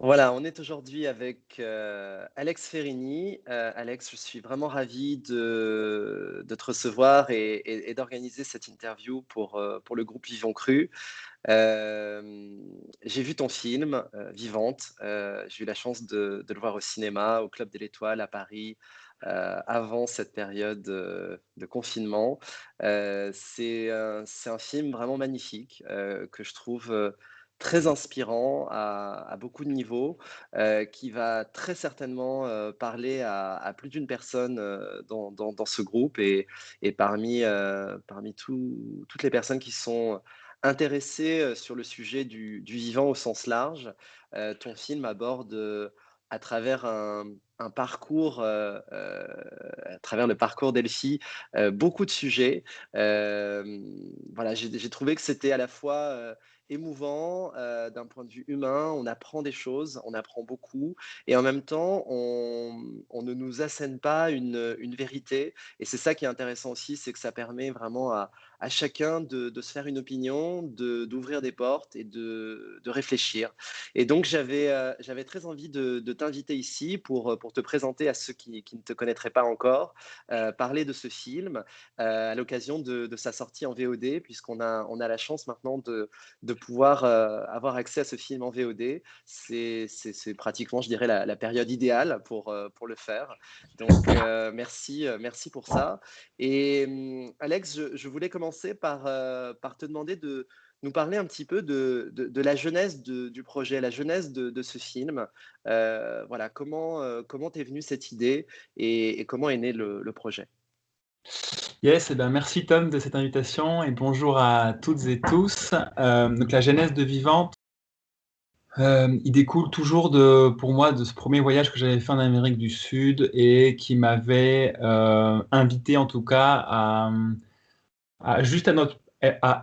Voilà, on est aujourd'hui avec, Alex Ferrini. Alex, je suis vraiment ravi de te recevoir et d'organiser cette interview pour le groupe Vivons Cru. J'ai vu ton film, Vivante. J'ai eu la chance de le voir au cinéma, au Club de l'Étoile à Paris, avant cette période, de confinement. C'est un film vraiment magnifique, que je trouve, très inspirant à beaucoup de niveaux, qui va très certainement, parler à plus d'une personne, dans ce groupe et parmi toutes les personnes qui sont intéressé, sur le sujet du vivant au sens large. Ton film aborde, à travers un parcours, à travers le parcours d'Elfie, beaucoup de sujets. Voilà, j'ai trouvé que c'était à la fois, émouvant, d'un point de vue humain. On apprend des choses, on apprend beaucoup et en même temps, on ne nous assène pas une vérité et c'est ça qui est intéressant aussi, c'est que ça permet vraiment à chacun de se faire une opinion, d'ouvrir des portes et de réfléchir. Et donc, j'avais très envie de t'inviter ici pour te présenter à ceux qui ne te connaîtraient pas encore, parler de ce film à l'occasion de sa sortie en VOD, puisqu'on a la chance maintenant de pouvoir avoir accès à ce film en VOD. C'est pratiquement, je dirais, la période idéale pour le faire. Donc, merci pour ça. Et Alex, je voulais commencer par te demander de nous parler un petit peu de la genèse du projet, la genèse de ce film. Voilà, comment t'es venue cette idée et comment est né le projet? Yes, et ben, merci Tom de cette invitation et bonjour à toutes et tous. Donc la genèse de Vivante, il découle toujours pour moi, de ce premier voyage que j'avais fait en Amérique du Sud et qui m'avait, invité en tout cas à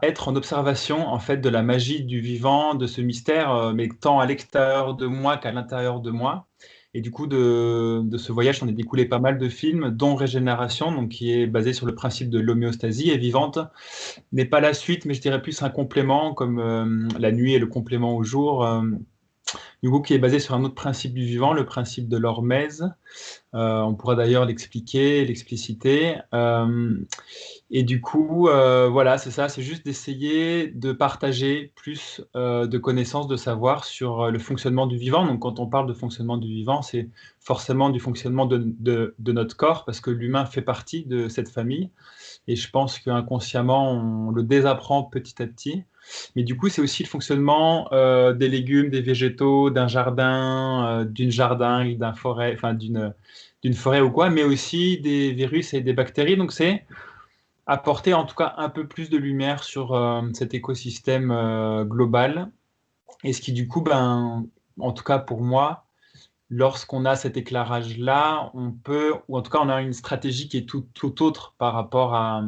être en observation en fait de la magie du vivant, de ce mystère, mais tant à l'extérieur de moi qu'à l'intérieur de moi. Et du coup, de ce voyage, j'en ai découlé pas mal de films, dont Régénération, donc qui est basé sur le principe de l'homéostasie, et Vivante n'est pas la suite, mais je dirais plus un complément, comme la nuit est le complément au jour, du coup qui est basé sur un autre principe du vivant, le principe de l'hormèse. On pourra d'ailleurs l'expliquer, l'expliciter. Et du coup, voilà, c'est ça, c'est juste d'essayer de partager plus de connaissances, de savoir sur le fonctionnement du vivant. Donc, quand on parle de fonctionnement du vivant, c'est forcément du fonctionnement de notre corps, parce que l'humain fait partie de cette famille. Et je pense qu'inconsciemment, on le désapprend petit à petit. Mais du coup, c'est aussi le fonctionnement des légumes, des végétaux, d'un jardin, d'une jardin, d'un forêt, enfin d'une forêt ou quoi, mais aussi des virus et des bactéries. Donc, c'est apporter en tout cas un peu plus de lumière sur cet écosystème global. Et ce qui du coup, ben, en tout cas pour moi, lorsqu'on a cet éclairage-là, on peut, ou en tout cas on a une stratégie qui est tout autre par rapport à,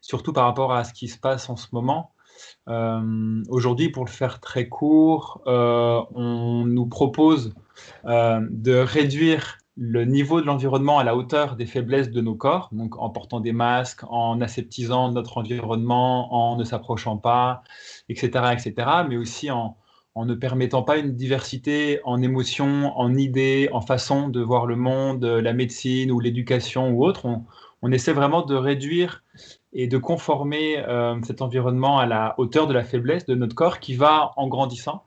surtout par rapport à ce qui se passe en ce moment. Aujourd'hui, pour le faire très court, on nous propose de réduire le niveau de l'environnement à la hauteur des faiblesses de nos corps, donc en portant des masques, en aseptisant notre environnement, en ne s'approchant pas, etc., etc., mais aussi en ne permettant pas une diversité en émotions, en idées, en façon de voir le monde, la médecine ou l'éducation ou autre. On essaie vraiment de réduire et de conformer cet environnement à la hauteur de la faiblesse de notre corps qui va en grandissant.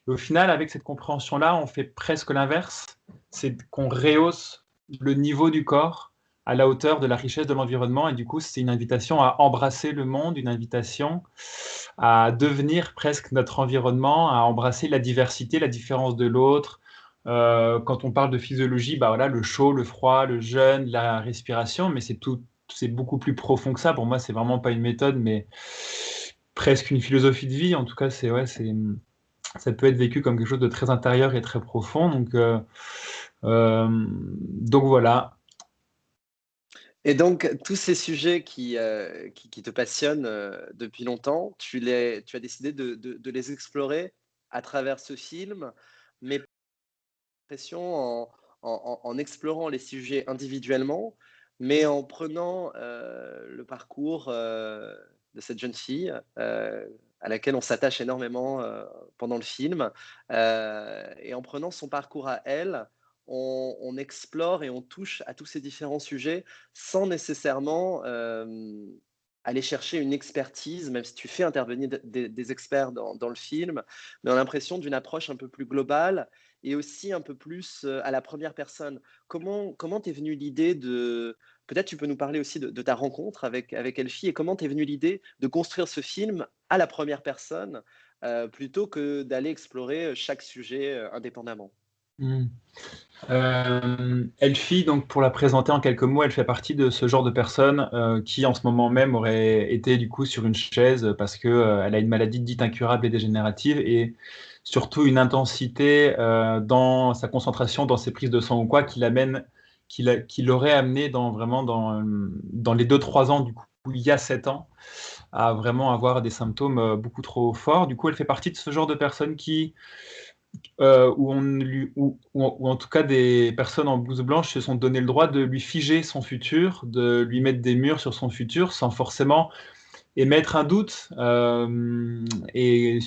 Et au final, avec cette compréhension-là, on fait presque l'inverse, c'est qu'on rehausse le niveau du corps à la hauteur de la richesse de l'environnement. Et du coup, c'est une invitation à embrasser le monde, une invitation à devenir presque notre environnement, à embrasser la diversité, la différence de l'autre. Quand on parle de physiologie, bah voilà, le chaud, le froid, le jeûne, la respiration, mais c'est beaucoup plus profond que ça. Pour moi, c'est vraiment pas une méthode, mais presque une philosophie de vie. En tout cas, ça peut être vécu comme quelque chose de très intérieur et très profond. Donc voilà. Et donc, tous ces sujets qui te passionnent depuis longtemps, tu as décidé de les explorer à travers ce film, mais l'impression en explorant les sujets individuellement, mais en prenant le parcours de cette jeune fille à laquelle on s'attache énormément pendant le film. Et en prenant son parcours à elle, on explore et on touche à tous ces différents sujets sans nécessairement aller chercher une expertise, même si tu fais intervenir des experts dans le film, mais on a l'impression d'une approche un peu plus globale et aussi un peu plus à la première personne. Comment t'es venue l'idée de... Peut-être tu peux nous parler aussi de ta rencontre avec Elfie et comment t'es venue l'idée de construire ce film à la première personne plutôt que d'aller explorer chaque sujet indépendamment. Hmm. Elfie, donc pour la présenter en quelques mots, elle fait partie de ce genre de personne qui en ce moment même aurait été du coup sur une chaise parce que elle a une maladie dite incurable et dégénérative et surtout une intensité dans sa concentration, dans ses prises de sang ou quoi, qui l'aurait amené dans les 2-3 ans du coup, il y a 7 ans, à vraiment avoir des symptômes beaucoup trop forts. Du coup, elle fait partie de ce genre de personnes où en tout cas des personnes en blouse blanche se sont donné le droit de lui figer son futur, de lui mettre des murs sur son futur sans forcément émettre un doute. Et,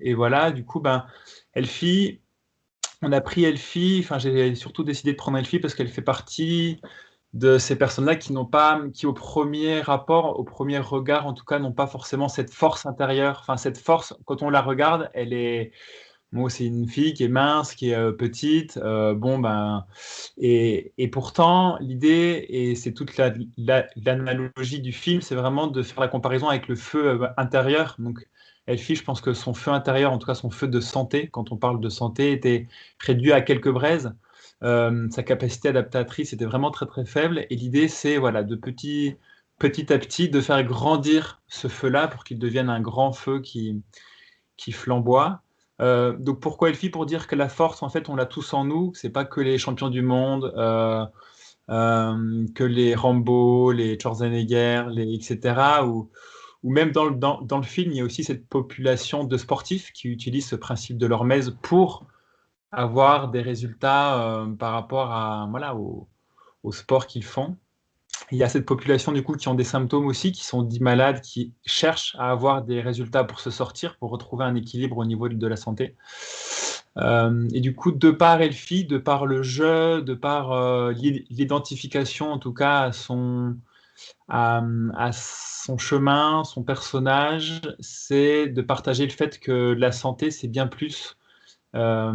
et voilà, du coup, ben, Elfie, on a pris Elfie, enfin j'ai surtout décidé de prendre Elfie parce qu'elle fait partie de ces personnes-là qui au premier rapport, au premier regard en tout cas, n'ont pas forcément cette force intérieure. Enfin, cette force, quand on la regarde, elle est... Moi, c'est une fille qui est mince, qui est petite. Bon, ben, et pourtant, l'idée, et c'est toute l'analogie du film, c'est vraiment de faire la comparaison avec le feu intérieur. Donc, Elfie, je pense que son feu intérieur, en tout cas son feu de santé, quand on parle de santé, était réduit à quelques braises. Sa capacité adaptatrice était vraiment très très faible. Et l'idée, c'est voilà, petit à petit, de faire grandir ce feu-là pour qu'il devienne un grand feu qui flamboie. Donc pourquoi Elfie? Pour dire que la force, en fait, on l'a tous en nous. C'est pas que les champions du monde, que les Rambo, les Schwarzenegger, etc. Ou même dans le film, il y a aussi cette population de sportifs qui utilisent ce principe de l'hormèse pour avoir des résultats par rapport à, voilà, au sport qu'ils font. Il y a cette population du coup qui ont des symptômes aussi, qui sont dits malades, qui cherchent à avoir des résultats pour se sortir, pour retrouver un équilibre au niveau de la santé. Et du coup, de par Elfie, de par le jeu, de par l'identification en tout cas à son chemin, son personnage, c'est de partager le fait que la santé, c'est bien plus. Elle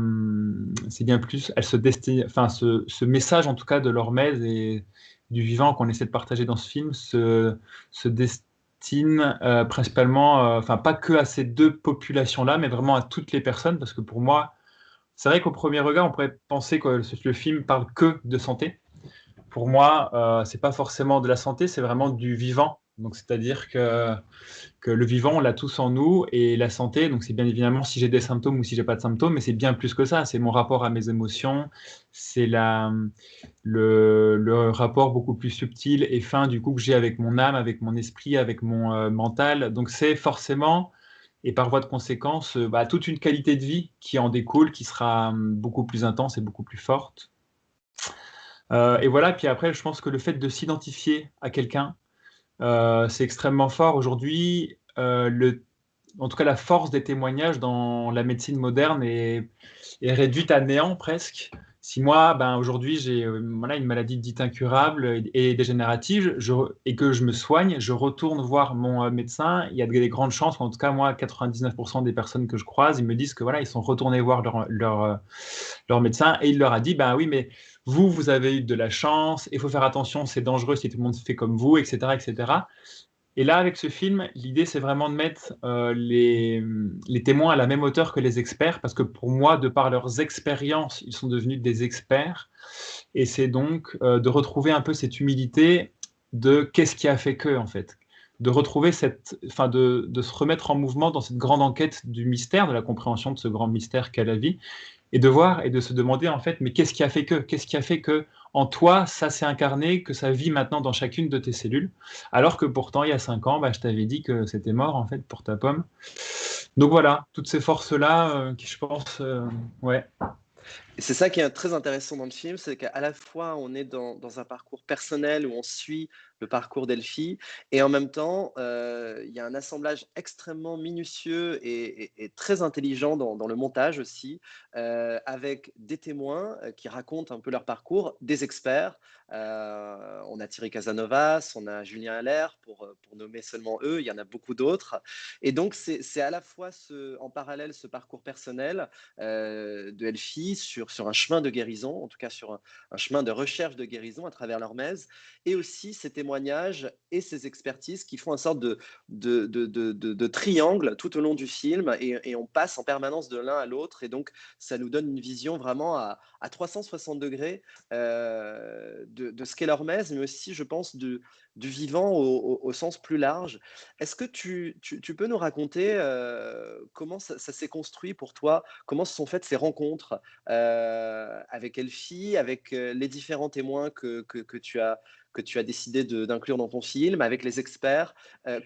se destine, enfin, ce message en tout cas de l'hormèse et du vivant qu'on essaie de partager dans ce film se destine principalement, enfin pas que à ces deux populations-là, mais vraiment à toutes les personnes, parce que pour moi, c'est vrai qu'au premier regard, on pourrait penser que le film parle que de santé. Pour moi, c'est pas forcément de la santé, c'est vraiment du vivant. Donc, c'est-à-dire que le vivant, on l'a tous en nous, et la santé, donc c'est bien évidemment si j'ai des symptômes ou si j'ai pas de symptômes, mais c'est bien plus que ça. C'est mon rapport à mes émotions, c'est le rapport beaucoup plus subtil et fin du coup que j'ai avec mon âme, avec mon esprit, avec mon mental. Donc c'est forcément, et par voie de conséquence, bah, toute une qualité de vie qui en découle, qui sera beaucoup plus intense et beaucoup plus forte. Et voilà, puis après, je pense que le fait de s'identifier à quelqu'un, c'est extrêmement fort aujourd'hui. En tout cas, la force des témoignages dans la médecine moderne est réduite à néant presque. Si moi, ben, aujourd'hui, j'ai voilà, une maladie dite incurable et dégénérative et que je me soigne, je retourne voir mon médecin. Il y a des grandes chances, en tout cas, moi, 99% des personnes que je croise, ils me disent que voilà, ils sont retournés voir leur médecin et il leur a dit, ben oui, mais vous avez eu de la chance, il faut faire attention, c'est dangereux si tout le monde fait comme vous, etc., etc. Et là, avec ce film, l'idée, c'est vraiment de mettre les témoins à la même hauteur que les experts, parce que pour moi, de par leurs expériences, ils sont devenus des experts. Et c'est donc de retrouver un peu cette humilité de qu'est-ce qui a fait que, en fait. De retrouver enfin, de se remettre en mouvement dans cette grande enquête du mystère, de la compréhension de ce grand mystère qu'est la vie, et de voir et de se demander, en fait, mais qu'est-ce qui a fait que? Qu'est-ce qui a fait que en toi, ça s'est incarné, que ça vit maintenant dans chacune de tes cellules, alors que pourtant, il y a 5 ans, bah, je t'avais dit que c'était mort, en fait, pour ta pomme. Donc voilà, toutes ces forces-là, qui je pense, ouais. Et c'est ça qui est très intéressant dans le film, c'est qu'à la fois on est dans un parcours personnel où on suit le parcours d'Elfie et en même temps, il y a un assemblage extrêmement minutieux et très intelligent dans le montage aussi, avec des témoins, qui racontent un peu leur parcours, des experts. On a Thierry Casanovas, on a Julien Allaire pour nommer seulement eux, il y en a beaucoup d'autres et donc c'est à la fois en parallèle ce parcours personnel, de Elfie sur un chemin de guérison, en tout cas sur un chemin de recherche de guérison à travers l'hormèse, et aussi ces témoignages et ces expertises qui font une sorte de triangle tout au long du film, et on passe en permanence de l'un à l'autre, et donc ça nous donne une vision vraiment à 360 degrés de ce qu'est l'hormèse, mais aussi, je pense, du vivant au sens plus large. Est-ce que tu peux nous raconter comment ça s'est construit pour toi? Comment se sont faites ces rencontres avec Elfie, avec les différents témoins que tu as décidé d'inclure dans ton film, avec les experts?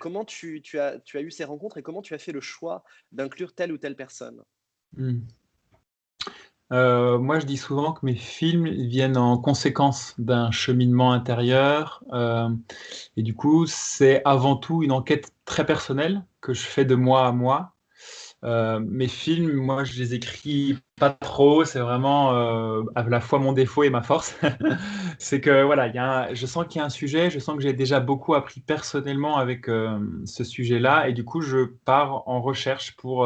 Comment tu as eu ces rencontres et comment tu as fait le choix d'inclure telle ou telle personne? Mmh. Moi, je dis souvent que mes films viennent en conséquence d'un cheminement intérieur, et du coup, c'est avant tout une enquête très personnelle que je fais de moi à moi. Mes films, moi, je les écris pas trop, c'est vraiment, à la fois mon défaut et ma force. C'est que voilà, je sens qu'il y a un sujet, je sens que j'ai déjà beaucoup appris personnellement avec, ce sujet-là et du coup, je pars en recherche pour,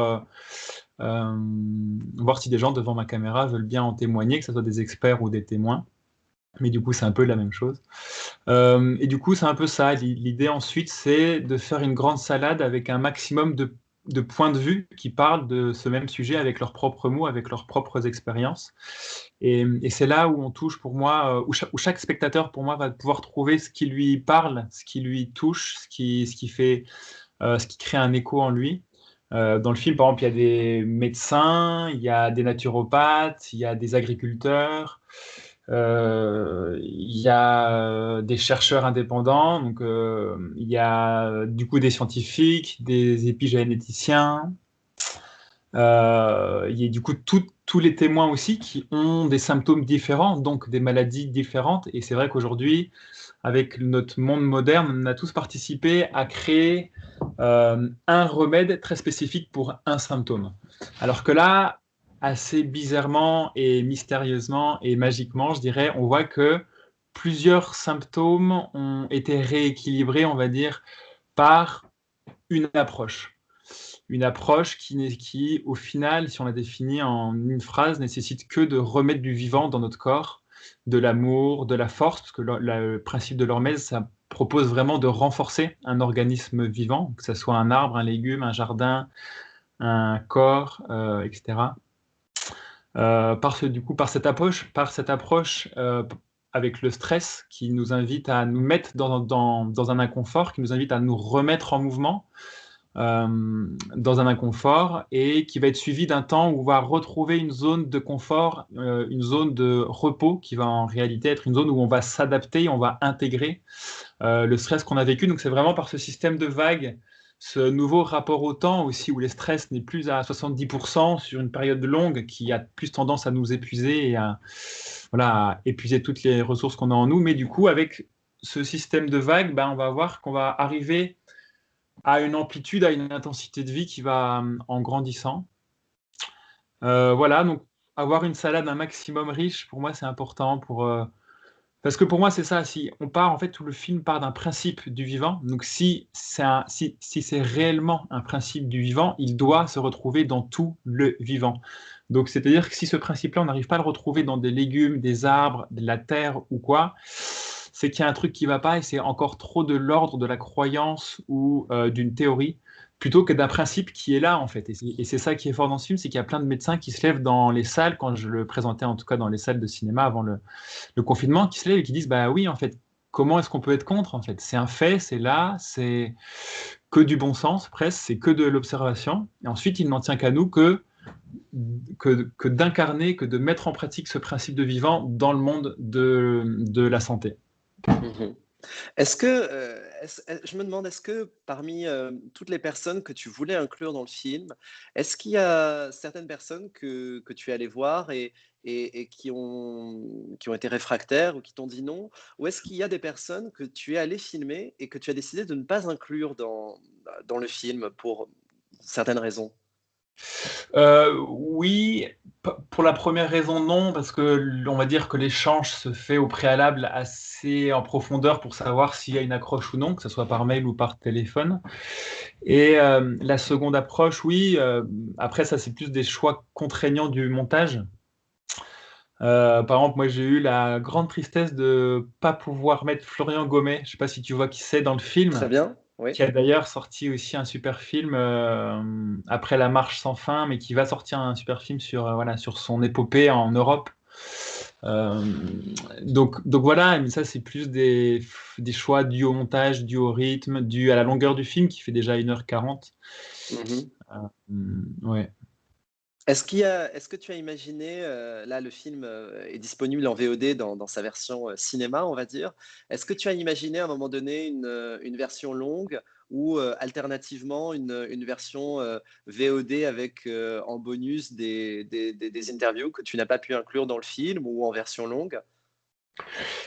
voir si des gens devant ma caméra veulent bien en témoigner, que ce soit des experts ou des témoins. Mais du coup, c'est un peu la même chose. Et du coup, c'est un peu ça. L'idée ensuite, c'est de faire une grande salade avec un maximum de points de vue qui parlent de ce même sujet avec leurs propres mots, avec leurs propres expériences. Et c'est là où on touche pour moi, où chaque spectateur pour moi va pouvoir trouver ce qui lui parle, ce qui lui touche, ce qui crée un écho en lui. Dans le film, par exemple, il y a des médecins, il y a des naturopathes, il y a des agriculteurs, il y a des chercheurs indépendants, donc il y a du coup des scientifiques, des épigénéticiens, il y a du coup tous les témoins aussi qui ont des symptômes différents, donc des maladies différentes. Et c'est vrai qu'aujourd'hui, avec notre monde moderne, on a tous participé à créer un remède très spécifique pour un symptôme. Alors que là, assez bizarrement et mystérieusement et magiquement, je dirais, on voit que plusieurs symptômes ont été rééquilibrés, on va dire, par une approche. Une approche qui, au final, si on la définit en une phrase, nécessite que de remettre du vivant dans notre corps, de l'amour, de la force, parce que le principe de l'hormèse, ça propose vraiment de renforcer un organisme vivant, que ce soit un arbre, un légume, un jardin, un corps, etc. Du coup, par cette approche avec le stress qui nous invite à nous mettre dans un inconfort, qui nous invite à nous remettre en mouvement, dans un inconfort et qui va être suivi d'un temps où on va retrouver une zone de confort, une zone de repos qui va en réalité être une zone où on va s'adapter, on va intégrer le stress qu'on a vécu. Donc c'est vraiment par ce système de vagues, ce nouveau rapport au temps aussi où le stress n'est plus à 70% sur une période longue qui a plus tendance à nous épuiser et à épuiser toutes les ressources qu'on a en nous. Mais du coup, avec ce système de vagues, on va voir qu'on va arriver à une amplitude, à une intensité de vie qui va en grandissant. Voilà, donc avoir une salade un maximum riche, pour moi, c'est important parce que pour moi, c'est ça, si on part en fait, tout le film part d'un principe du vivant, donc si c'est réellement un principe du vivant, il doit se retrouver dans tout le vivant. Donc c'est-à-dire que si ce principe-là, on n'arrive pas à le retrouver dans des légumes, des arbres, de la terre ou quoi, c'est qu'il y a un truc qui ne va pas et c'est encore trop de l'ordre de la croyance ou d'une théorie plutôt que d'un principe qui est là en fait. Et c'est ça qui est fort dans ce film, c'est qu'il y a plein de médecins qui se lèvent dans les salles, quand je le présentais en tout cas dans les salles de cinéma avant le confinement, qui se lèvent et qui disent bah oui en fait, comment est-ce qu'on peut être contre en fait? C'est un fait, c'est là, c'est que du bon sens presque, c'est que de l'observation. Et ensuite, il n'en tient qu'à nous que d'incarner, que de mettre en pratique ce principe de vivant dans le monde de la santé. Mmh. Est-ce que, je me demande, est-ce que parmi, toutes les personnes que tu voulais inclure dans le film, est-ce qu'il y a certaines personnes que tu es allé voir et qui ont été réfractaires ou qui t'ont dit non? Ou est-ce qu'il y a des personnes que tu es allé filmer et que tu as décidé de ne pas inclure dans le film pour certaines raisons? Oui, pour la première raison, non, parce que on va dire que l'échange se fait au préalable assez en profondeur pour savoir s'il y a une accroche ou non, que ce soit par mail ou par téléphone. Et la seconde approche, oui, après ça, c'est plus des choix contraignants du montage. Par exemple, moi, j'ai eu la grande tristesse de pas pouvoir mettre Florian Gomet, je sais pas si tu vois qui c'est dans le Très film, bien, oui. qui a d'ailleurs sorti aussi un super film après La Marche sans fin, mais qui va sortir un super film sur, voilà, sur son épopée en Europe. Euh, donc voilà, mais ça c'est plus des choix dus au montage, dus au rythme, dus à la longueur du film qui fait déjà 1h40. Mmh. Ouais. Est-ce que tu as imaginé, là le film, est disponible en VOD dans sa version, cinéma, on va dire. Est-ce que tu as imaginé à un moment donné une version longue ou, alternativement une version, VOD avec, en bonus des interviews que tu n'as pas pu inclure dans le film ou en version longue?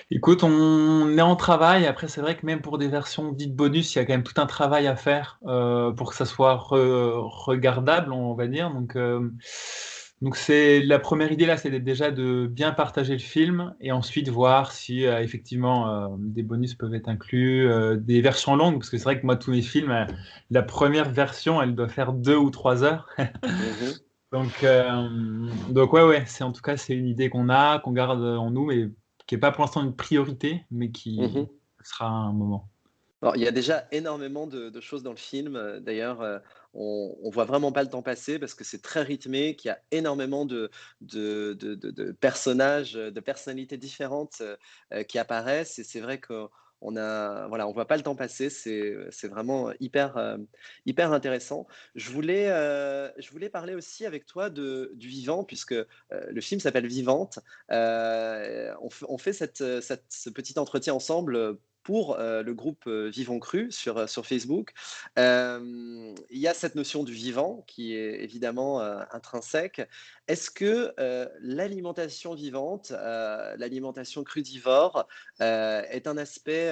Écoute, on est en travail. Après, c'est vrai que même pour des versions dites bonus, il y a quand même tout un travail à faire pour que ça soit regardable, on va dire. Donc c'est la première idée là, c'est déjà de bien partager le film et ensuite voir si effectivement des bonus peuvent être inclus, des versions longues, parce que c'est vrai que moi tous mes films, la première version, elle doit faire 2 ou 3 heures. Mmh. Donc, donc ouais, c'est en tout cas c'est une idée qu'on a, qu'on garde en nous et qui est pas pour l'instant une priorité, mais qui Mmh. sera un moment. Alors, il y a déjà énormément de choses dans le film, d'ailleurs, on voit vraiment pas le temps passer parce que c'est très rythmé, qu'il y a énormément de personnages, de personnalités différentes, qui apparaissent et c'est vrai qu'on a voilà, on voit pas le temps passer, c'est vraiment hyper intéressant. Je voulais parler aussi avec toi du vivant puisque, le film s'appelle Vivante. On fait ce petit entretien ensemble, pour, le groupe, Vivons Cru sur Facebook. Il y a cette notion du vivant qui est évidemment, intrinsèque. Est-ce que, l'alimentation vivante, l'alimentation crudivore, est un aspect,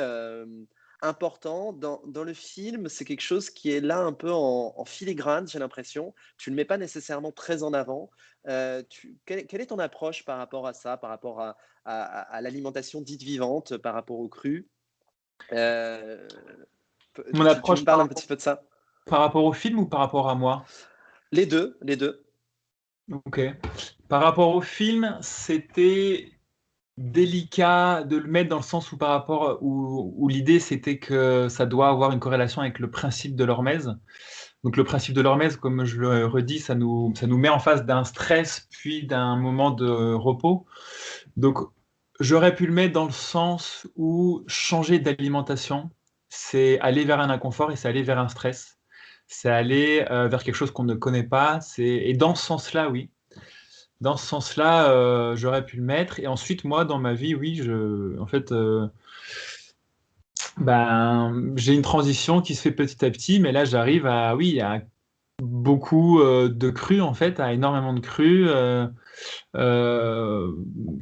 important dans le film? C'est quelque chose qui est là un peu en filigrane, j'ai l'impression. Tu ne le mets pas nécessairement très en avant. Quelle est ton approche par rapport à ça? Par rapport à l'alimentation dite vivante, par rapport au cru? Pe Mon tu approche me parles un petit peu de ça? par rapport au film ou par rapport à moi? Les 2, les 2. OK. Par rapport au film, c'était délicat de le mettre dans le sens où par rapport où l'idée c'était que ça doit avoir une corrélation avec le principe de l'hormèse. Donc le principe de l'hormèse, comme je le redis, ça nous met en face d'un stress, puis d'un moment de repos. Donc j'aurais pu le mettre dans le sens où changer d'alimentation, c'est aller vers un inconfort et c'est aller vers un stress. C'est aller, vers quelque chose qu'on ne connaît pas, et dans ce sens-là, oui. Dans ce sens-là, j'aurais pu le mettre et ensuite moi dans ma vie, oui, en fait, ben, j'ai une transition qui se fait petit à petit, mais là j'arrive à oui, à beaucoup, de crus en fait, à énormément de crus, heu,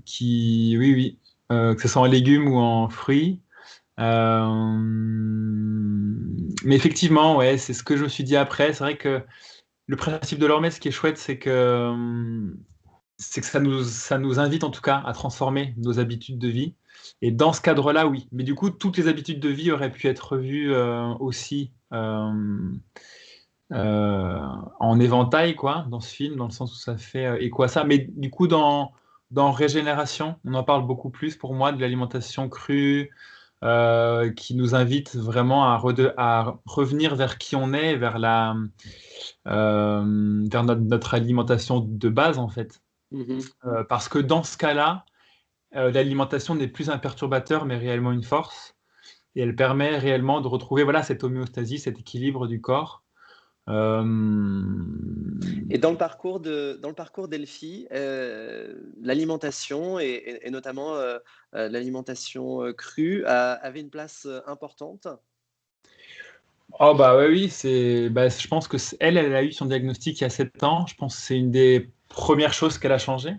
qui oui, oui, que ce soit en légumes ou en fruits. Mais effectivement, ouais, c'est ce que je me suis dit après. C'est vrai que le principe de l'hormèse, ce qui est chouette, c'est que ça nous invite en tout cas à transformer nos habitudes de vie et dans ce cadre-là, oui. Mais du coup, toutes les habitudes de vie auraient pu être revues, aussi, en éventail quoi, dans ce film, dans le sens où ça fait, écho à ça. Mais du coup, dans Régénération, on en parle beaucoup plus pour moi de l'alimentation crue, qui nous invite vraiment à revenir vers qui on est, vers notre alimentation de base en fait. Mmh mh. Parce que dans ce cas-là, l'alimentation n'est plus un perturbateur, mais réellement une force et elle permet réellement de retrouver, voilà, cette homéostasie, cet équilibre du corps. Hem, Et dans le parcours d'Elfie, l'alimentation et notamment, l'alimentation, crue avait une place, importante? Oh bah ouais, oui, je pense que elle a eu son diagnostic il y a 7 ans. Je pense que c'est une des premières choses qu'elle a changé.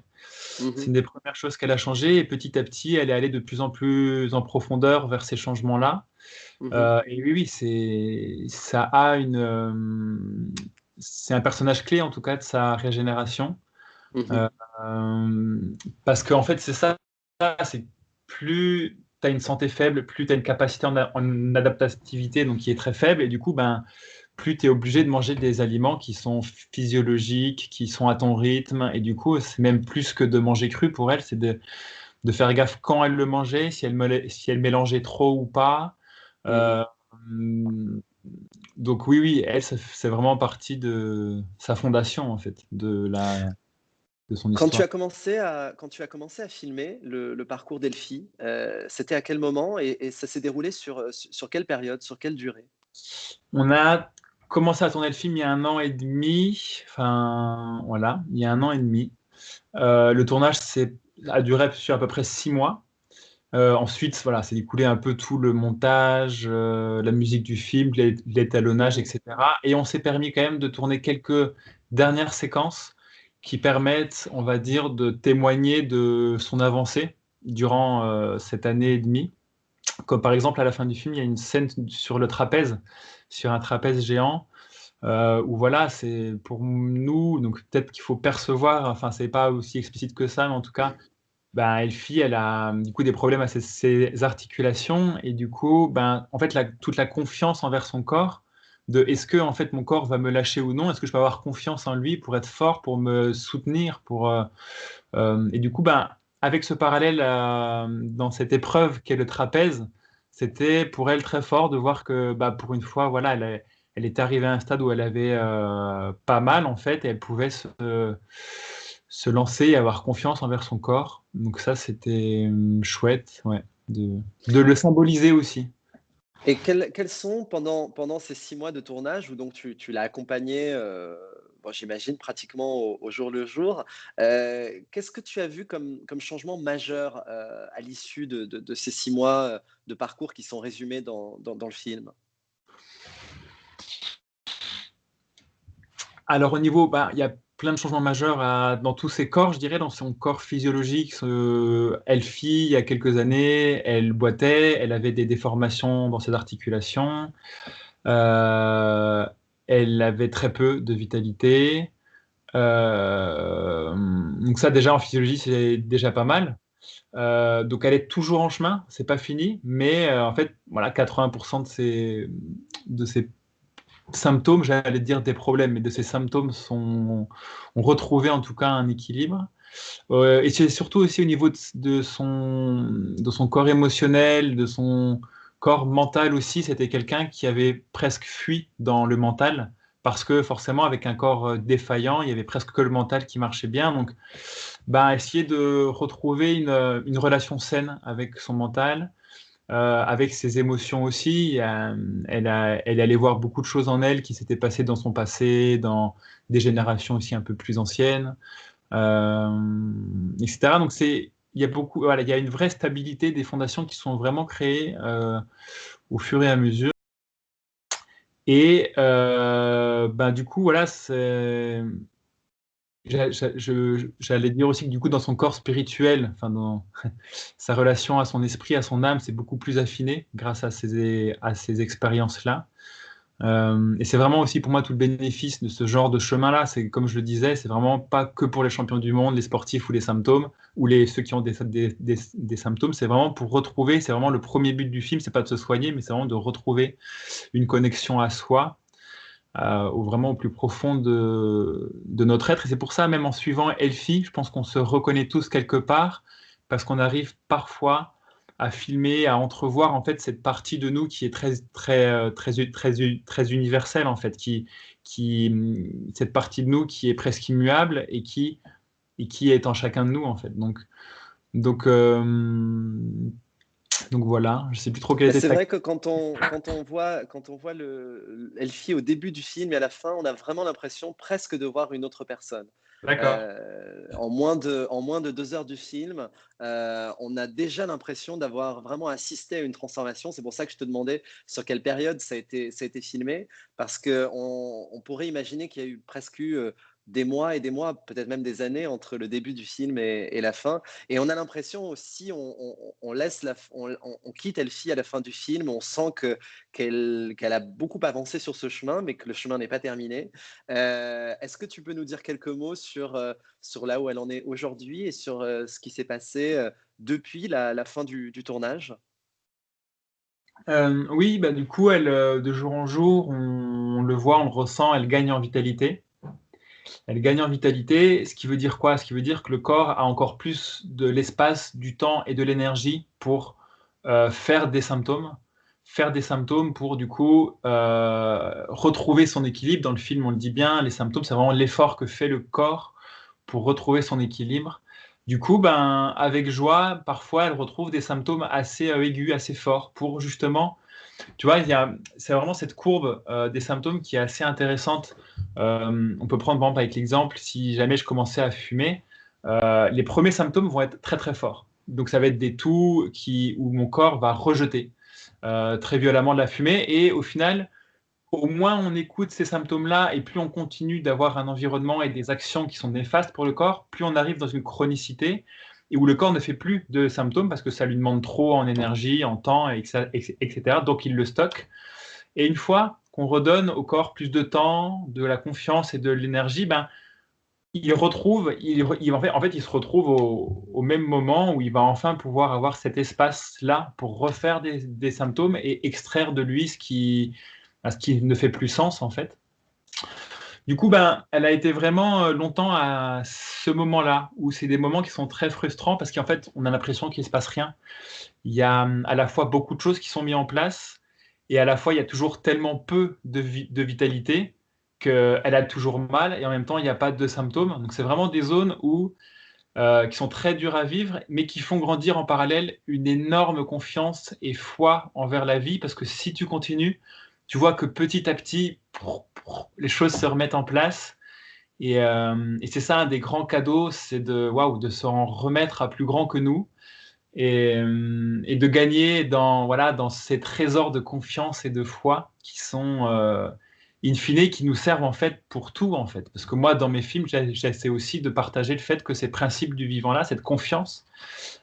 C'est Mhm, une des premières choses qu'elle a changé et petit à petit, elle est allée de plus en plus en profondeur vers ces changements-là. mhm, Et oui, oui, ça a c'est un personnage clé en tout cas de sa régénération. mhm, Euh, Parce qu'en fait, c'est ça, c'est plus tu as une santé faible, plus tu as une capacité en adaptativité donc qui est très faible et du coup, ben plus tu es obligé de manger des aliments qui sont physiologiques, qui sont à ton rythme. Et du coup, c'est même plus que de manger cru pour elle, c'est de faire gaffe quand elle le mangeait, si elle mélangeait trop ou pas. mhm. Euh, donc oui, oui, elle, c'est vraiment partie de sa fondation, en fait, de son histoire. Quand tu as commencé à filmer le parcours d'Elfie, c'était à quel moment et ça s'est déroulé sur quelle période, sur quelle durée? On a commencé à tourner le film il y a 1 an et demi, enfin voilà, il y a 1 an et demi. Le tournage a duré sur à peu près 6 mois. Ensuite, voilà, c'est écoulé un peu tout le montage, la musique du film, l'étalonnage, Mmh. etc. Et on s'est permis quand même de tourner quelques dernières séquences qui permettent, on va dire, de témoigner de son avancée durant cette année et demie. Comme par exemple, à la fin du film, il y a une scène sur le trapèze, sur un trapèze géant, où voilà, c'est pour nous, donc peut-être qu'il faut percevoir, enfin, c'est pas aussi explicite que ça, mais en tout cas, ben, Elfie, elle a du coup des problèmes à ses articulations et du coup, ben, en fait, toute la confiance envers son corps, de est-ce que en fait mon corps va me lâcher ou non, est-ce que je peux avoir confiance en lui pour être fort, pour me soutenir, et du coup, ben, avec ce parallèle dans cette épreuve qu'est le trapèze, c'était pour elle très fort de voir que bah, pour une fois, voilà, elle était arrivée à un stade où elle avait pas mal en fait et elle pouvait se lancer et avoir confiance envers son corps. Donc ça, c'était chouette, ouais, de le symboliser aussi. Et quels sont pendant ces 6 mois de tournage où donc tu l'as accompagné, bon j'imagine pratiquement au jour le jour, qu'est-ce que tu as vu comme changement majeur, à l'issue de ces 6 mois, de parcours qui sont résumés dans le film? Alors au niveau, bah, il y a plein de changements majeurs dans tous ses corps, je dirais, dans son corps physiologique. Elfie, il y a quelques années, elle boitait, elle avait des déformations dans ses articulations, euh, elle avait très peu de vitalité. Donc ça déjà en physiologie, c'est déjà pas mal. Donc elle est toujours en chemin, c'est pas fini, mais en fait, voilà, 80% de ses symptômes, j'allais dire des problèmes, mais de ces symptômes ont retrouvé en tout cas un équilibre. Et c'est surtout aussi au niveau de son corps émotionnel, de son corps mental aussi. C'était quelqu'un qui avait presque fui dans le mental, parce que forcément, avec un corps défaillant, il y avait presque que le mental qui marchait bien. Donc, ben, essayer de retrouver une relation saine avec son mental, avec ses émotions aussi. Elle est allée voir beaucoup de choses en elle qui s'étaient passées dans son passé, dans des générations aussi un peu plus anciennes, etc. Donc il y a beaucoup, voilà, il y a une vraie stabilité des fondations qui sont vraiment créées au fur et à mesure. Et ben, du coup, voilà, j'allais dire aussi que du coup, dans son corps spirituel, enfin dans sa relation à son esprit, à son âme, c'est beaucoup plus affiné grâce à ces expériences-là. Et c'est vraiment aussi pour moi tout le bénéfice de ce genre de chemin-là. C'est comme je le disais, c'est vraiment pas que pour les champions du monde, les sportifs ou les symptômes, ou ceux qui ont des symptômes. C'est vraiment pour retrouver, c'est vraiment le premier but du film, c'est pas de se soigner, mais c'est vraiment de retrouver une connexion à soi, vraiment au plus profond de notre être. Et c'est pour ça, même en suivant Elfie, je pense qu'on se reconnaît tous quelque part, parce qu'on arrive parfois à filmer, à entrevoir en fait cette partie de nous qui est très très très universelle en fait, cette partie de nous qui est presque immuable et qui est en chacun de nous en fait. Donc euh, donc voilà, je sais plus trop quelle Bah, était c'est ta. vrai que quand on voit Elfie au début du film et à la fin, on a vraiment l'impression presque de voir une autre personne. D'accord. En moins de 2 heures du film, on a déjà l'impression d'avoir vraiment assisté à une transformation. C'est pour ça que je te demandais sur quelle période ça a été filmé, parce qu'on pourrait imaginer qu'il y a eu presque eu, des mois et des mois, peut-être même des années entre le début du film et la fin. Et on a l'impression aussi, on laisse la f on quitte Elfie à la fin du film, on sent qu'elle a beaucoup avancé sur ce chemin, mais que le chemin n'est pas terminé. Est-ce que tu peux nous dire quelques mots sur là où elle en est aujourd'hui et sur, ce qui s'est passé, depuis la fin du tournage? Oui, bah, du coup, elle, de jour en jour, on le voit, on le ressent, elle gagne en vitalité. Elle gagne en vitalité, ce qui veut dire quoi? Ce qui veut dire que le corps a encore plus de l'espace, du temps et de l'énergie pour, faire des symptômes. Faire des symptômes pour du coup, retrouver son équilibre. Dans le film, on le dit bien, les symptômes, c'est vraiment l'effort que fait le corps pour retrouver son équilibre. Du coup, ben, avec joie, parfois, elle retrouve des symptômes assez, aigus, assez forts pour justement tu vois, c'est vraiment cette courbe des symptômes qui est assez intéressante. On peut prendre par exemple avec l'exemple, si jamais je commençais à fumer, les premiers symptômes vont être très très forts. Donc ça va être des toux où mon corps va rejeter très violemment de la fumée et au final, au moins on écoute ces symptômes-là et plus on continue d'avoir un environnement et des actions qui sont néfastes pour le corps, plus on arrive dans une chronicité et où le corps ne fait plus de symptômes parce que ça lui demande trop en énergie, en temps, etc. Donc il le stocke. Et une fois qu'on redonne au corps plus de temps, de la confiance et de l'énergie, ben, en fait, il se retrouve au même moment où il va enfin pouvoir avoir cet espace-là pour refaire des symptômes et extraire de lui ce qui ne fait plus sens, en fait. Du coup, ben, elle a été vraiment longtemps à ce moment-là, où c'est des moments qui sont très frustrants parce qu'en fait, on a l'impression qu'il ne se passe rien. Il y a à la fois beaucoup de choses qui sont mises en place et à la fois, il y a toujours tellement peu de vitalité qu'elle a toujours mal et en même temps, il n'y a pas de symptômes. Donc, c'est vraiment des zones qui sont très dures à vivre, mais qui font grandir en parallèle une énorme confiance et foi envers la vie parce que si tu continues, tu vois que petit à petit, les choses se remettent en place. Et c'est ça un des grands cadeaux, c'est de s'en remettre à plus grand que nous et de gagner dans ces trésors de confiance et de foi qui sont in fine, qui nous servent en fait pour tout en fait. Parce que moi, dans mes films, j'essaie aussi de partager le fait que ces principes du vivant-là, cette confiance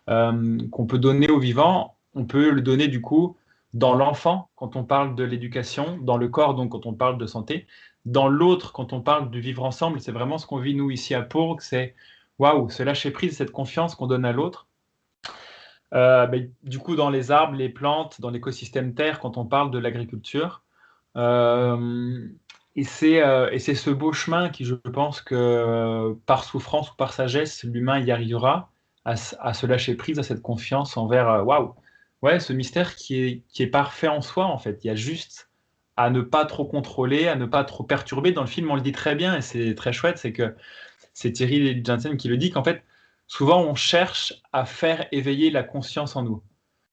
qu'on peut donner au vivant, on peut le donner du coup dans l'enfant quand on parle de l'éducation, dans le corps donc quand on parle de santé, dans l'autre quand on parle du vivre ensemble. C'est vraiment ce qu'on vit nous ici à Pourg, c'est waouh, ce lâcher prise, cette confiance qu'on donne à l'autre. Du coup, dans les arbres, les plantes, dans l'écosystème terre, quand on parle de l'agriculture. Euh, et c'est ce beau chemin qui, je pense que par souffrance ou par sagesse, l'humain y arrivera à se lâcher prise, à cette confiance envers, waouh, ouais, ce mystère qui est parfait en soi, en fait. Il y a juste à ne pas trop contrôler, à ne pas trop perturber. Dans le film, on le dit très bien et c'est très chouette, c'est que c'est Thierry Jensen qui le dit, qu'en fait, souvent on cherche à faire éveiller la conscience en nous.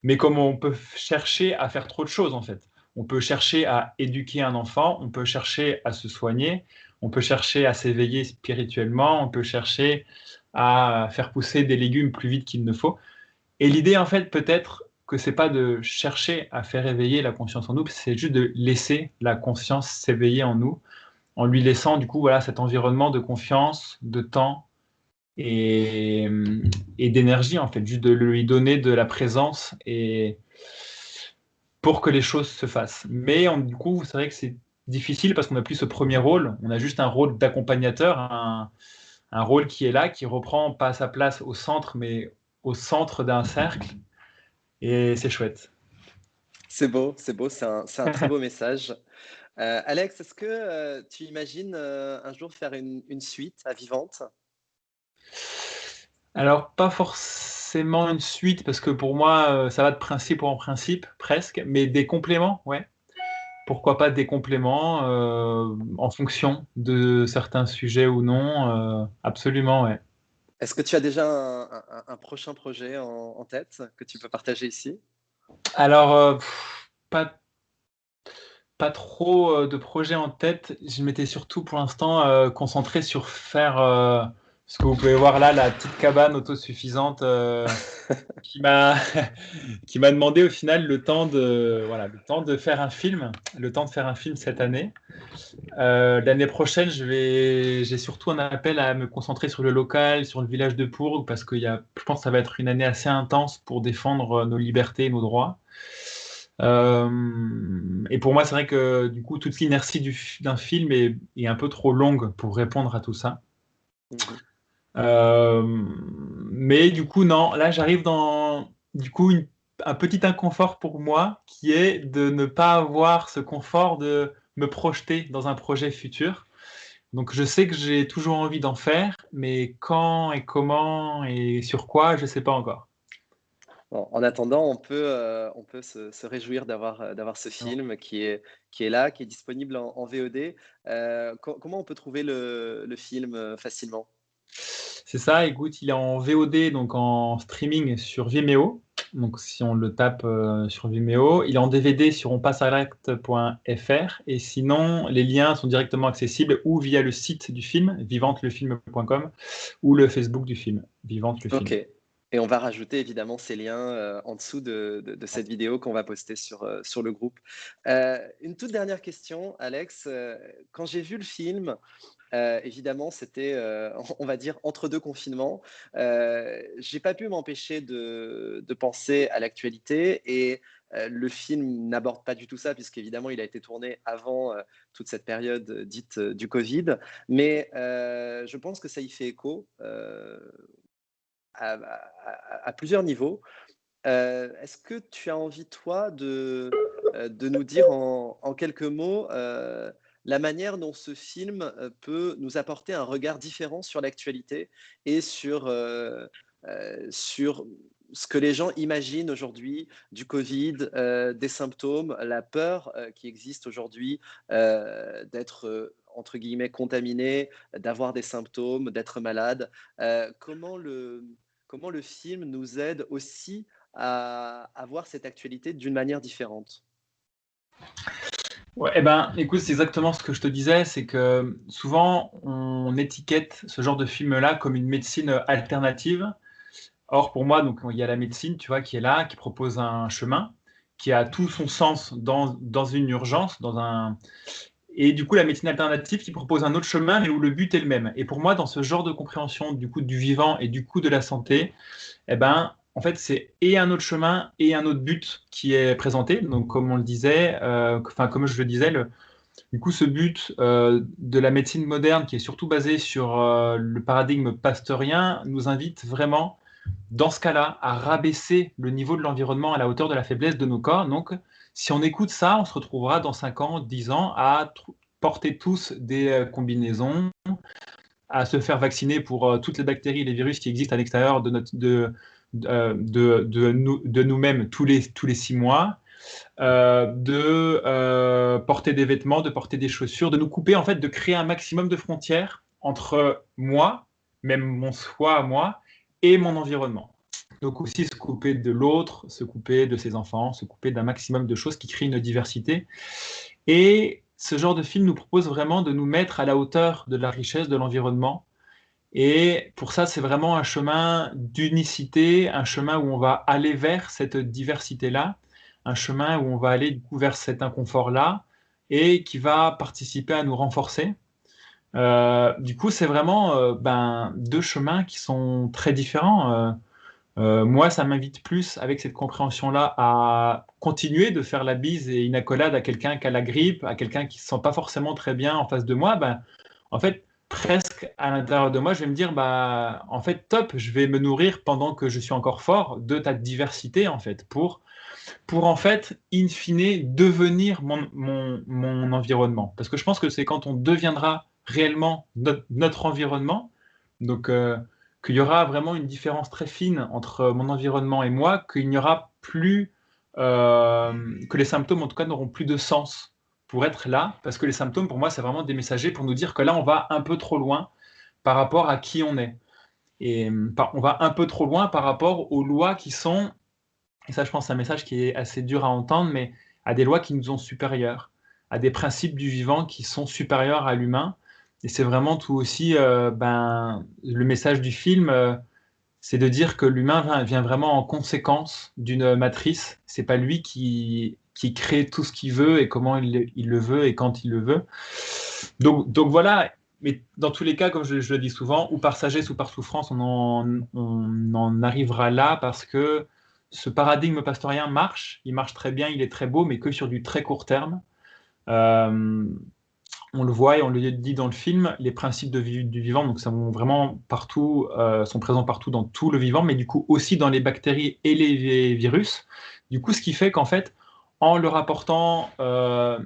Mais comme on peut chercher à faire trop de choses, en fait. On peut chercher à éduquer un enfant, on peut chercher à se soigner, on peut chercher à s'éveiller spirituellement, on peut chercher à faire pousser des légumes plus vite qu'il ne faut. Et l'idée, en fait, peut-être que c'est pas de chercher à faire éveiller la conscience en nous, c'est juste de laisser la conscience s'éveiller en nous en lui laissant du coup voilà cet environnement de confiance, de temps et, et d'énergie en fait, juste de lui donner de la présence et pour que les choses se fassent. Mais du coup, c'est vrai que c'est difficile parce qu'on n'a plus ce premier rôle, on a juste un rôle d'accompagnateur, un rôle qui est là, qui reprend pas sa place au centre, mais au centre d'un cercle, et c'est chouette. C'est beau, c'est un très beau message. Alex, est-ce que, tu imagines, un jour faire une suite à Vivante? Alors, pas forcément une suite, parce que pour moi, ça va de principe en principe, presque, mais des compléments, ouais. Pourquoi pas des compléments en fonction de certains sujets ou non, absolument, ouais. Est-ce que tu as déjà un prochain projet en tête que tu peux partager ici? Alors, pas, pas trop de projets en tête. Je m'étais surtout pour l'instant concentré sur faire ce que vous pouvez voir là, la petite cabane autosuffisante qui m'a qui m'a demandé au final le temps de faire un film, le temps de faire un film cette année. L'année prochaine, j'ai surtout un appel à me concentrer sur le local, sur le village de Pourgue, parce je pense que ça va être une année assez intense pour défendre nos libertés et nos droits. Et pour moi, c'est vrai que du coup, toute l'inertie d'un film est un peu trop longue pour répondre à tout ça. Mhm. Euh, mais du coup, non, là, j'arrive dans du coup un petit inconfort pour moi qui est de ne pas avoir ce confort de me projeter dans un projet futur. Donc, je sais que j'ai toujours envie d'en faire, mais quand et comment et sur quoi, je ne sais pas encore. Bon, en attendant, on peut se réjouir d'avoir ce film qui est là, qui est disponible en VOD. Comment on peut trouver le film facilement? C'est ça, écoute, il est en VOD, donc en streaming sur Vimeo. Donc si on le tape sur Vimeo, il est en DVD sur onpassedirect.fr et sinon les liens sont directement accessibles ou via le site du film, vivantelefilm.com ou le Facebook du film, Vivante le Ok. film. Et on va rajouter évidemment ces liens en dessous de cette vidéo qu'on va poster sur le groupe. Une toute dernière question, Alex. Quand j'ai vu le film, évidemment, c'était, on va dire, entre deux confinements. J'ai pas pu m'empêcher de penser à l'actualité et le film n'aborde pas du tout ça, puisqu'évidemment, il a été tourné avant toute cette période dite du Covid. Mais je pense que ça y fait écho à plusieurs niveaux. Est-ce que tu as envie, toi, de nous dire en quelques mots la manière dont ce film peut nous apporter un regard différent sur l'actualité et sur ce que les gens imaginent aujourd'hui du Covid, des symptômes, la peur qui existe aujourd'hui d'être, entre guillemets, contaminé, d'avoir des symptômes, d'être malade. Comment le film nous aide aussi à voir cette actualité d'une manière différente. Ouais, eh ben, écoute, c'est exactement ce que je te disais, c'est que souvent on étiquette ce genre de film-là comme une médecine alternative. Or, pour moi, donc, il y a la médecine, tu vois, qui est là, qui propose un chemin, qui a tout son sens dans une urgence, et du coup, la médecine alternative qui propose un autre chemin, mais où le but est le même. Et pour moi, dans ce genre de compréhension du coup du vivant et du coup de la santé, eh ben, en fait, c'est et un autre chemin et un autre but qui est présenté. Donc, comme on le disait, comme je le disais, du coup, ce but de la médecine moderne, qui est surtout basé sur le paradigme pasteurien, nous invite vraiment dans ce cas-là, à rabaisser le niveau de l'environnement à la hauteur de la faiblesse de nos corps. Donc, si on écoute ça, on se retrouvera dans 5 ans, 10 ans à porter tous des combinaisons, à se faire vacciner pour toutes les bactéries et les virus qui existent à l'extérieur de nous-mêmes tous les 6 mois, de porter des vêtements, de porter des chaussures, de nous couper, en fait, de créer un maximum de frontières entre moi, même mon soi à moi, et mon environnement. Donc aussi se couper de l'autre, se couper de ses enfants, se couper d'un maximum de choses qui créent une diversité. Et ce genre de film nous propose vraiment de nous mettre à la hauteur de la richesse de l'environnement. Et pour ça, c'est vraiment un chemin d'unicité, un chemin où on va aller vers cette diversité-là, un chemin où on va aller du coup vers cet inconfort-là et qui va participer à nous renforcer. Du coup, c'est vraiment deux chemins qui sont très différents. Moi, ça m'invite plus, avec cette compréhension-là, à continuer de faire la bise et une accolade à quelqu'un qui a la grippe, à quelqu'un qui ne se sent pas forcément très bien en face de moi. Ben, en fait, presque à l'intérieur de moi, je vais me dire, bah, en fait, top, je vais me nourrir pendant que je suis encore fort de ta diversité, en fait, pour en fait, in fine, devenir mon environnement. Parce que je pense que c'est quand on deviendra réellement notre environnement, donc qu'il y aura vraiment une différence très fine entre mon environnement et moi, qu'il n'y aura plus, que les symptômes en tout cas n'auront plus de sens pour être là, parce que les symptômes pour moi c'est vraiment des messagers pour nous dire que là on va un peu trop loin par rapport à qui on est. Et on va un peu trop loin par rapport aux lois qui sont, et ça je pense c'est un message qui est assez dur à entendre, mais à des lois qui nous sont supérieures, à des principes du vivant qui sont supérieurs à l'humain. Et c'est vraiment tout aussi le message du film, c'est de dire que l'humain vient vraiment en conséquence d'une matrice. C'est pas lui qui crée tout ce qu'il veut et comment il le veut et quand il le veut. Donc voilà, mais dans tous les cas, comme je le dis souvent, ou par sagesse ou par souffrance, on en arrivera là parce que ce paradigme pastorien marche, il marche très bien, il est très beau, mais que sur du très court terme. On le voit et on le dit dans le film, les principes du vivant, donc sont vraiment partout, sont présents partout dans tout le vivant, mais du coup aussi dans les bactéries et les virus. Du coup, ce qui fait qu'en fait, en leur apportant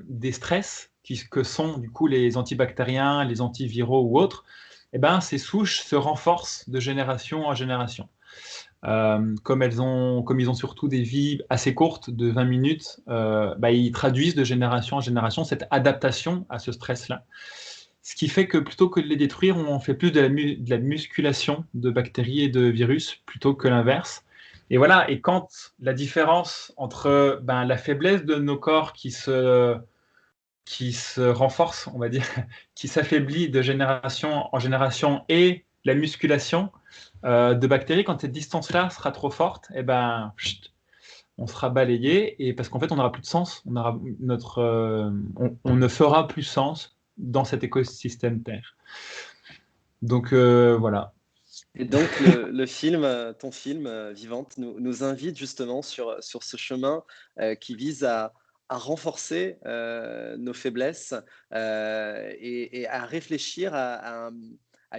des stress, que sont du coup les antibactériens, les antiviraux ou autres, eh ben, ces souches se renforcent de génération en génération. Comme ils ont surtout des vies assez courtes, de 20 minutes, ils traduisent de génération en génération cette adaptation à ce stress-là. Ce qui fait que plutôt que de les détruire, on fait plus de la musculation de bactéries et de virus plutôt que l'inverse. Et voilà, et quand la différence entre la faiblesse de nos corps qui se renforce, on va dire, qui s'affaiblit de génération en génération, et la musculation de bactéries, quand cette distance-là sera trop forte, on sera balayé, et parce qu'en fait, on n'aura plus de sens, on ne fera plus sens dans cet écosystème Terre. Donc voilà. Et donc, le film, ton film, Vivante, nous invite justement sur ce chemin qui vise à renforcer nos faiblesses et à réfléchir à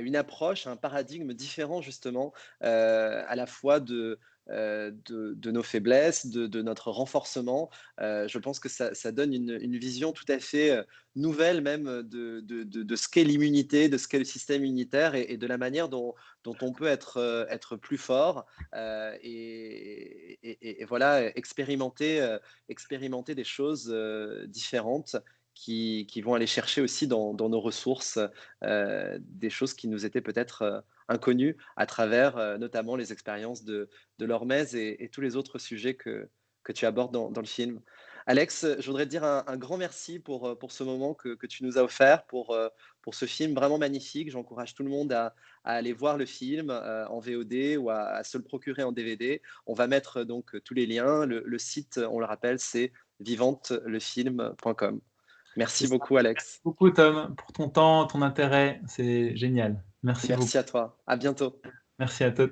une approche, à un paradigme différent justement, à la fois de nos faiblesses, de notre renforcement. Je pense que ça donne une vision tout à fait nouvelle même de ce qu'est l'immunité, de ce qu'est le système immunitaire et de la manière dont on peut être plus fort et voilà, expérimenter des choses différentes qui vont aller chercher aussi dans nos ressources des choses qui nous étaient peut-être inconnues à travers notamment les expériences de l'hormèse et tous les autres sujets que tu abordes dans le film. Alex, je voudrais te dire un grand merci pour ce moment que tu nous as offert, pour ce film vraiment magnifique. J'encourage tout le monde à aller voir le film en VOD ou à se le procurer en DVD. On va mettre donc tous les liens. Le site, on le rappelle, c'est vivantelefilm.com. C'est Merci ça. beaucoup, Alex. Beaucoup, Tom, pour ton temps, ton intérêt. C'est génial. Merci beaucoup. Merci à toi. À bientôt. Merci à toi.